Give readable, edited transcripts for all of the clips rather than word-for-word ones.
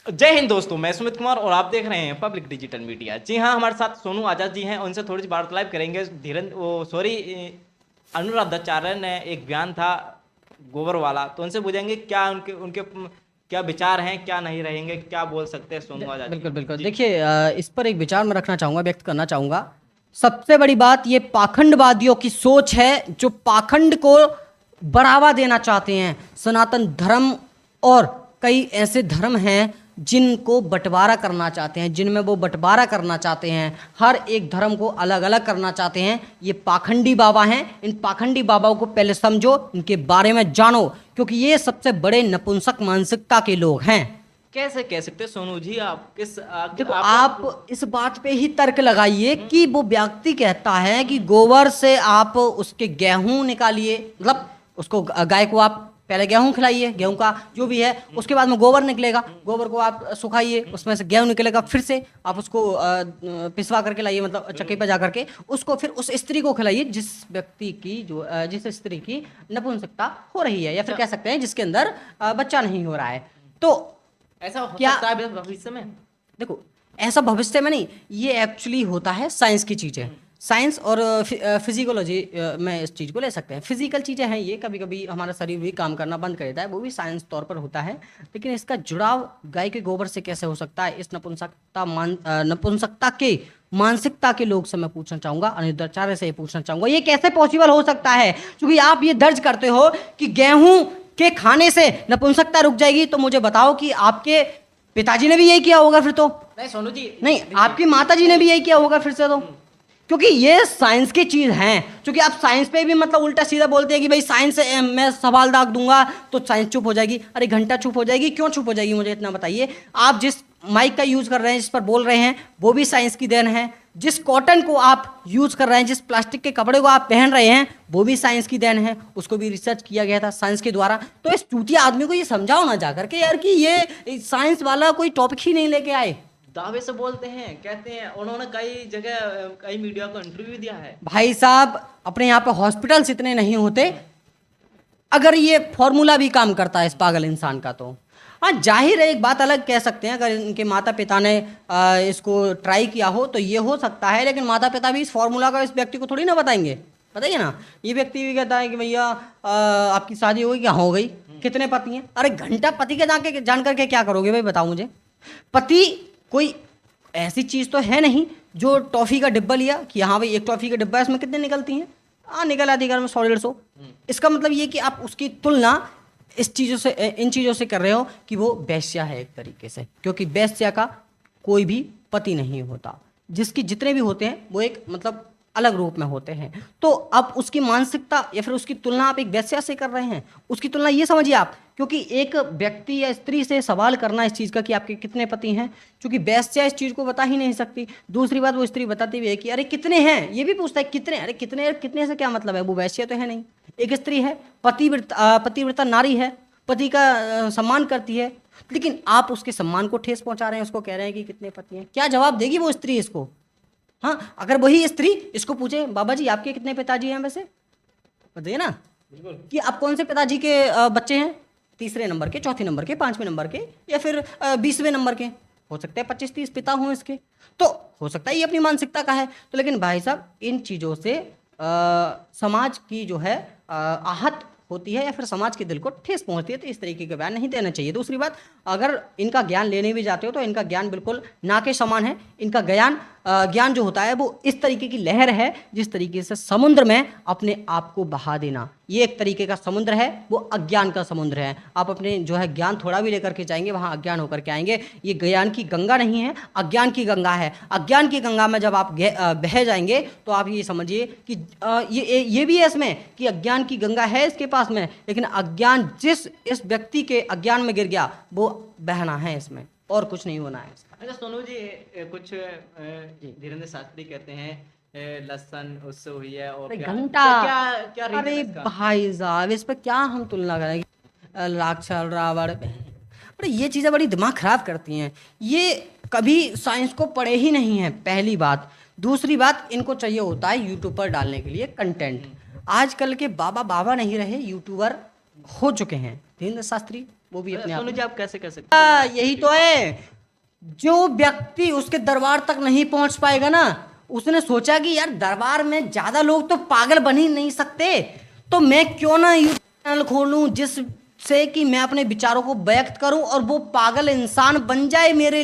जय हिंद दोस्तों, मैं सुमित कुमार और आप देख रहे हैं पब्लिक डिजिटल मीडिया। जी हाँ, हमारे साथ सोनू आजाद जी हैं, उनसे थोड़ी सी वार्तालाप करेंगे। धीरेन्द्र वो सॉरी अनुराधाचार्य ने एक बयान था गोबर वाला, तो उनसे पूछेंगे क्या उनके उनके क्या विचार हैं, क्या नहीं रहेंगे, क्या बोल सकते हैं सोनू आजाद जी। बिल्कुल बिल्कुल। जी देखिए, इस पर एक विचार मैं रखना चाहूँगा, व्यक्त करना चाहूँगा। सबसे बड़ी बात ये पाखंडवादियों की सोच है, जो पाखंड को बढ़ावा देना चाहते हैं। सनातन धर्म और कई ऐसे धर्म हैं जिनको बंटवारा करना चाहते हैं, जिनमें वो बंटवारा करना चाहते हैं, हर एक धर्म को अलग अलग करना चाहते हैं। ये पाखंडी बाबा हैं। इन पाखंडी बाबाओं को पहले समझो, इनके बारे में जानो, क्योंकि ये सबसे बड़े नपुंसक मानसिकता के लोग हैं। कैसे कह सकते हैं सोनू जी, आप किस देखो, आप आप इस बात पे ही तर्क लगाइए कि वो व्यक्ति कहता है कि गोबर से आप उसके गेहूं निकालिए, मतलब उसको गाय को आप पहले गेहूं खिलाइए, गेहूं का जो भी है, उसके बाद में गोबर निकलेगा, गोबर को आप सुखाइए, उसमें से गेहूं निकलेगा, फिर से आप उसको पिसवा करके लाइए, मतलब चक्की पे जा करके उसको फिर उस स्त्री को खिलाइए जिस व्यक्ति की जिस स्त्री की नपुंसकता हो रही है, या फिर कह सकते हैं जिसके अंदर बच्चा नहीं हो रहा है। तो ऐसा हो क्या, सकता है भविष्य में? देखो, ऐसा भविष्य में नहीं, ये एक्चुअली होता है साइंस की चीज़ है। साइंस और फिजिकोलॉजी में इस चीज़ को ले सकते हैं। फिजिकल चीज़ें हैं ये, कभी कभी हमारा शरीर भी काम करना बंद कर देता है, वो भी साइंस तौर पर होता है। लेकिन इसका जुड़ाव गाय के गोबर से कैसे हो सकता है, इस नपुंसकता के मानसिकता के लोग से मैं पूछना चाहूँगा, अनुराधाचार्य से ये पूछना चाहूँगा, ये कैसे पॉसिबल हो सकता है? क्योंकि आप ये दर्ज करते हो कि गेहूं के खाने से नपुंसकता रुक जाएगी, तो मुझे बताओ कि आपके पिताजी ने भी यही किया होगा फिर तो? नहीं सोनू जी, नहीं, आपकी माता जी ने भी यही किया होगा फिर से तो? क्योंकि ये साइंस की चीज है। क्योंकि आप साइंस पे भी मतलब उल्टा सीधा बोलते हैं कि भाई साइंस से मैं सवाल दाग दूंगा तो साइंस चुप हो जाएगी। अरे घंटा चुप हो जाएगी, क्यों चुप हो जाएगी मुझे इतना बताइए। आप जिस माइक का यूज कर रहे हैं, जिस पर बोल रहे हैं, वो भी साइंस की देन है। जिस कॉटन को आप यूज कर रहे हैं, जिस प्लास्टिक के कपड़े को आप पहन रहे हैं, वो भी साइंस की देन है। उसको भी रिसर्च किया गया था साइंस के द्वारा। तो इस चूतिया आदमी को ये समझाओ ना जाकर के यार कि ये साइंस वाला कोई टॉपिक ही नहीं लेके आए। दावे से बोलते हैं, कहते हैं, उन्होंने कई जगह कई मीडिया को इंटरव्यू दिया है। भाई साहब, अपने यहाँ पे हॉस्पिटल्स इतने नहीं होते अगर ये फॉर्मूला भी काम करता है इस पागल इंसान का तो। हाँ, जाहिर है, एक बात अलग कह सकते हैं, अगर इनके माता पिता ने इसको ट्राई किया हो तो ये हो सकता है। लेकिन माता पिता भी इस फॉर्मूला का इस व्यक्ति को थोड़ी ना बताएंगे, बताइए ना। ये व्यक्ति भी कहता है कि भैया आपकी शादी हो गई, क्या हो गई, कितने पति हैं? अरे घंटा पति के जान करके क्या करोगे भाई, बताओ मुझे। पति कोई ऐसी चीज़ तो है नहीं जो टॉफ़ी का डिब्बा लिया कि हाँ भाई एक टॉफ़ी का डिब्बा है, इसमें कितने निकलती हैं? हाँ, निकल आती घर में 100-150। इसका मतलब ये कि आप उसकी तुलना इस चीज़ों से, इन चीज़ों से कर रहे हो कि वो वेश्या है एक तरीके से। क्योंकि वेश्या का कोई भी पति नहीं होता, जिसकी जितने भी होते हैं वो एक मतलब अलग रूप में होते हैं। तो अब उसकी मानसिकता या फिर उसकी तुलना आप एक वेश्या से कर रहे हैं, उसकी तुलना ये समझिए आप। क्योंकि एक व्यक्ति या स्त्री से सवाल करना इस चीज़ का कि आपके कितने पति हैं, क्योंकि वेश्या इस चीज़ को बता ही नहीं सकती। दूसरी बात, वो स्त्री बताती भी है कि अरे कितने हैं, ये भी पूछता है कितने। अरे कितने, कितने से क्या मतलब है, वो वेश्या तो है नहीं। एक स्त्री है, पतिव्रता नारी है, पति का सम्मान करती है, लेकिन आप उसके सम्मान को ठेस पहुंचा रहे हैं, उसको कह रहे हैं कि कितने पति हैं। क्या जवाब देगी वो स्त्री इसको? हाँ, अगर वही स्त्री इसको पूछे, बाबा जी आपके कितने पिताजी हैं वैसे, बताइए ना, कि आप कौन से पिताजी के बच्चे हैं, तीसरे नंबर के, चौथे नंबर के, पांचवें नंबर के, या फिर 20वें नंबर के? हो सकता है 25-30 पिता हों इसके, तो हो सकता है ये अपनी मानसिकता का है। तो लेकिन भाई साहब, इन चीज़ों से समाज की जो है आहत होती है या फिर समाज के दिल को ठेस पहुंचती है, तो इस तरीके का बयान नहीं देना चाहिए। दूसरी बात, अगर इनका ज्ञान लेने भी जाते हो तो इनका ज्ञान बिल्कुल ना के समान है। इनका ज्ञान जो होता है वो इस तरीके की लहर है जिस तरीके से समुद्र में अपने आप को बहा देना, ये एक तरीके का समुद्र है, वो अज्ञान का समुद्र है। आप अपने जो है ज्ञान थोड़ा भी लेकर के जाएंगे, वहाँ अज्ञान होकर के आएंगे। ये ज्ञान की गंगा नहीं है, अज्ञान की गंगा है। अज्ञान की गंगा में जब आप बह जाएंगे तो आप ये समझिए कि ये भी है इसमें कि अज्ञान की गंगा है इसके पास में, लेकिन अज्ञान जिस इस व्यक्ति के अज्ञान में गिर गया वो बहना है इसमें, और कुछ नहीं होना है इसका। अच्छा सोनू जी, कुछ धीरेन्द्र शास्त्री कहते हैं लसन उससे हुई है, और अरे क्या घंटा, क्या क्या रीजन है अरे इसका? भाई साहब, इस पर क्या हम तुलना करेंगे? राक्षस रावण, अरे ये चीज़ें बड़ी दिमाग खराब करती हैं। ये कभी साइंस को पढ़े ही नहीं है, पहली बात। दूसरी बात, इनको चाहिए होता है यूट्यूब पर डालने के लिए कंटेंट। आजकल के बाबा बाबा नहीं रहे, यूट्यूबर हो चुके हैं। धीरेन्द्र शास्त्री वो भी अपने आप सोनू में। जी आप कैसे कर सकते हैं? यही तो है, जो व्यक्ति उसके दरबार तक नहीं पहुंच पाएगा ना, उसने सोचा कि यार दरबार में ज्यादा लोग तो पागल बन ही नहीं सकते, तो मैं क्यों ना यूट्यूब चैनल खोलूं जिससे कि मैं अपने विचारों को व्यक्त करूं और वो पागल इंसान बन जाए, मेरे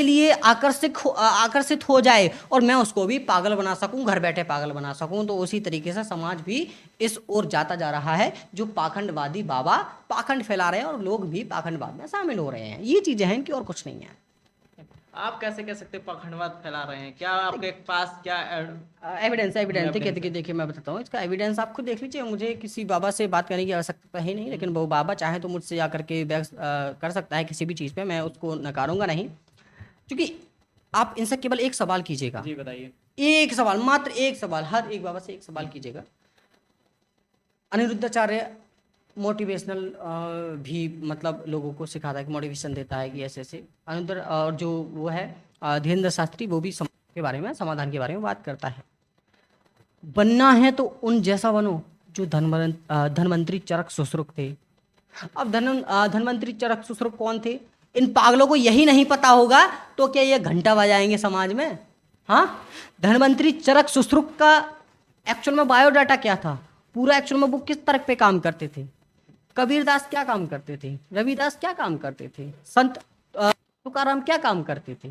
लिए आकर्षित हो जाए और मैं उसको भी पागल बना सकूं, घर बैठे पागल बना सकूं। तो उसी तरीके से समाज भी इस ओर जाता जा रहा है, जो पाखंडवादी बाबा पाखंड फैला रहे हैं और लोग भी पाखंडवाद में शामिल हो रहे हैं। ये चीजें हैं, इनकी और कुछ नहीं है। आप कैसे कह सकते हैं पाखंडवाद फैला रहे हैं? क्या आपके पास क्या एविडेंस एविडेंस देखिए evidence देखिए देखिए, मैं बताता हूँ इसका एविडेंस, आप खुद देख लीजिए। मुझे किसी बाबा से बात करने की आवश्यकता है नहीं, लेकिन वो बाबा चाहे तो मुझसे जाकर के बहस कर सकता है किसी भी चीज़ पे, मैं उसको नकारूंगा नहीं। क्योंकि आप इनसे केवल एक सवाल कीजिएगा, जी बताइए। एक सवाल, मात्र एक सवाल, हर एक बाबा से एक सवाल कीजिएगा। अनिरुद्धाचार्य मोटिवेशनल भी मतलब लोगों को सिखाता है कि मोटिवेशन देता है कि ऐसे ऐसे। अनिरुद्ध और जो वो है धीरेन्द्र शास्त्री, वो भी के बारे में, समाधान के बारे में बात करता है। बनना है तो उन जैसा बनो जो धनवंतरी चरक सुश्रुत थे। अब धनवंतरी चरक सुश्रुत कौन थे? इन पागलों को यही नहीं पता होगा तो क्या ये घंटा बजाएंगे समाज में? हाँ, धनवंतरी चरक सुश्रुत का एक्चुअल में बायोडाटा क्या था, पूरा एक्चुअल में वो किस तरह पे काम करते थे, कबीरदास क्या काम करते थे, रविदास क्या काम करते थे, संत तुकाराम क्या काम करते थे,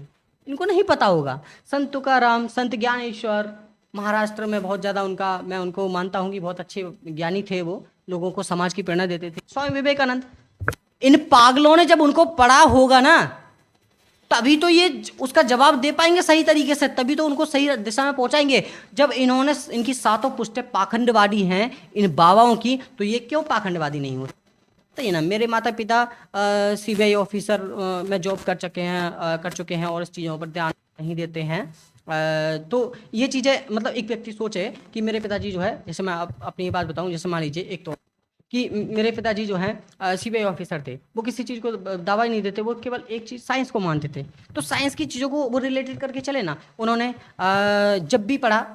इनको नहीं पता होगा। संत तुकाराम, संत ज्ञानेश्वर, महाराष्ट्र में बहुत ज़्यादा उनका, मैं उनको मानता हूँ कि बहुत अच्छे ज्ञानी थे, वो लोगों को समाज की प्रेरणा देते थे। स्वामी विवेकानंद, इन पागलों ने जब उनको पढ़ा होगा ना, तभी तो ये उसका जवाब दे पाएंगे सही तरीके से, तभी तो उनको सही दिशा में पहुंचाएंगे। जब इन्होंने, इनकी सातों पुष्टें पाखंडवादी हैं इन बाबाओं की, तो ये क्यों पाखंडवादी नहीं होते? तो ये ना, मेरे माता पिता सीबीआई ऑफिसर में जॉब कर चुके हैं और इस चीज़ों पर ध्यान नहीं देते हैं। तो ये चीज़ें, मतलब एक व्यक्ति सोचे कि मेरे पिताजी जो है, जैसे मैं अपनी बात बताऊं, जैसे मान लीजिए एक तो कि मेरे पिताजी जो हैं सीबीआई ऑफिसर थे, वो किसी चीज़ को दावा ही नहीं देते, वो केवल एक चीज़ साइंस को मानते थे। तो साइंस की चीज़ों को वो रिलेटेड करके चले ना। उन्होंने जब भी पढ़ा,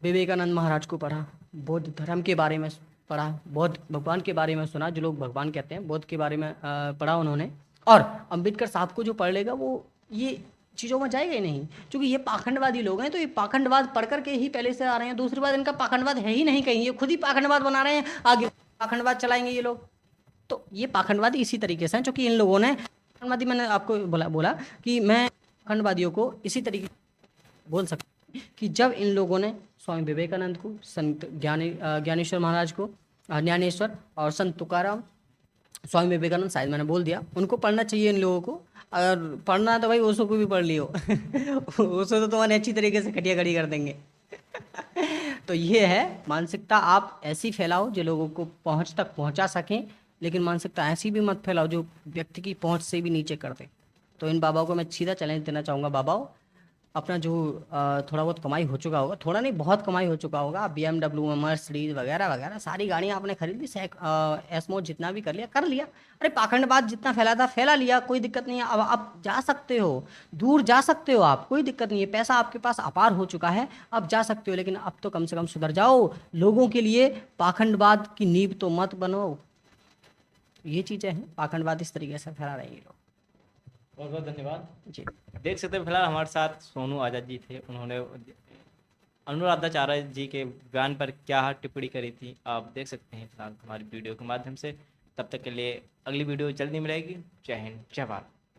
विवेकानंद महाराज को पढ़ा, बौद्ध धर्म के बारे में पढ़ा, बौद्ध भगवान के बारे में सुना, जो लोग भगवान कहते हैं, बौद्ध के बारे में पढ़ा उन्होंने। और अम्बेडकर साहब को जो पढ़ लेगा वो ये चीज़ों में जाएगा ही नहीं, क्योंकि ये पाखंडवादी लोग हैं। तो ये पाखंडवाद पढ़ करके ही पहले से आ रहे हैं। दूसरी बात, इनका पाखंडवाद है ही नहीं कहीं, ये खुद ही पाखंडवाद बना रहे हैं, आगे पाखंडवाद चलाएंगे ये लोग। तो ये पाखंडवादी इसी तरीके से हैं, क्योंकि इन लोगों ने पाखंडवादी, मैंने आपको बोला कि मैं पाखंडवादियों को इसी तरीके बोल सकता हूँ कि जब इन लोगों ने स्वामी विवेकानंद को, संत ज्ञानेश्वर महाराज को, ज्ञानेश्वर और संत तुकाराम, स्वामी विवेकानंद शायद मैंने बोल दिया, उनको पढ़ना चाहिए इन लोगों को। अगर पढ़ना है तो भाई ओशो को भी पढ़ लियो ओशो तो तुम्हारे अच्छी तरीके से खटिया खड़ी कर देंगे तो ये है मानसिकता, आप ऐसी फैलाओ जो लोगों को पहुंच तक पहुंचा सकें, लेकिन मानसिकता ऐसी भी मत फैलाओ जो व्यक्ति की पहुंच से भी नीचे कर दे। तो इन बाबाओं को मैं सीधा चैलेंज देना चाहूँगा, बाबाओं अपना जो थोड़ा बहुत कमाई हो चुका होगा, थोड़ा नहीं बहुत कमाई हो चुका होगा, BMW, मर्सिडीज वगैरह वगैरह सारी गाड़ियाँ आपने खरीद ली, एसमो जितना भी कर लिया। अरे पाखंडवाद जितना फैला था फैला लिया, कोई दिक्कत नहीं है। अब आप जा सकते हो, दूर जा सकते हो आप, कोई दिक्कत नहीं है, पैसा आपके पास अपार हो चुका है, अब जा सकते हो। लेकिन अब तो कम से कम सुधर जाओ, लोगों के लिए पाखंडवाद की नींव तो मत बनो। ये चीज़ें हैं, पाखंडवाद इस तरीके से फैला रहे हैं ये लोग। बहुत बहुत धन्यवाद जी। देख सकते हैं फिलहाल हमारे साथ सोनू आजाद जी थे, उन्होंने अनुराधाचार्य जी के बयान पर क्या टिप्पणी करी थी, आप देख सकते हैं फिलहाल हमारी वीडियो के माध्यम से। तब तक के लिए अगली वीडियो जल्दी मिलेगी। जय हिंद, जय भारत।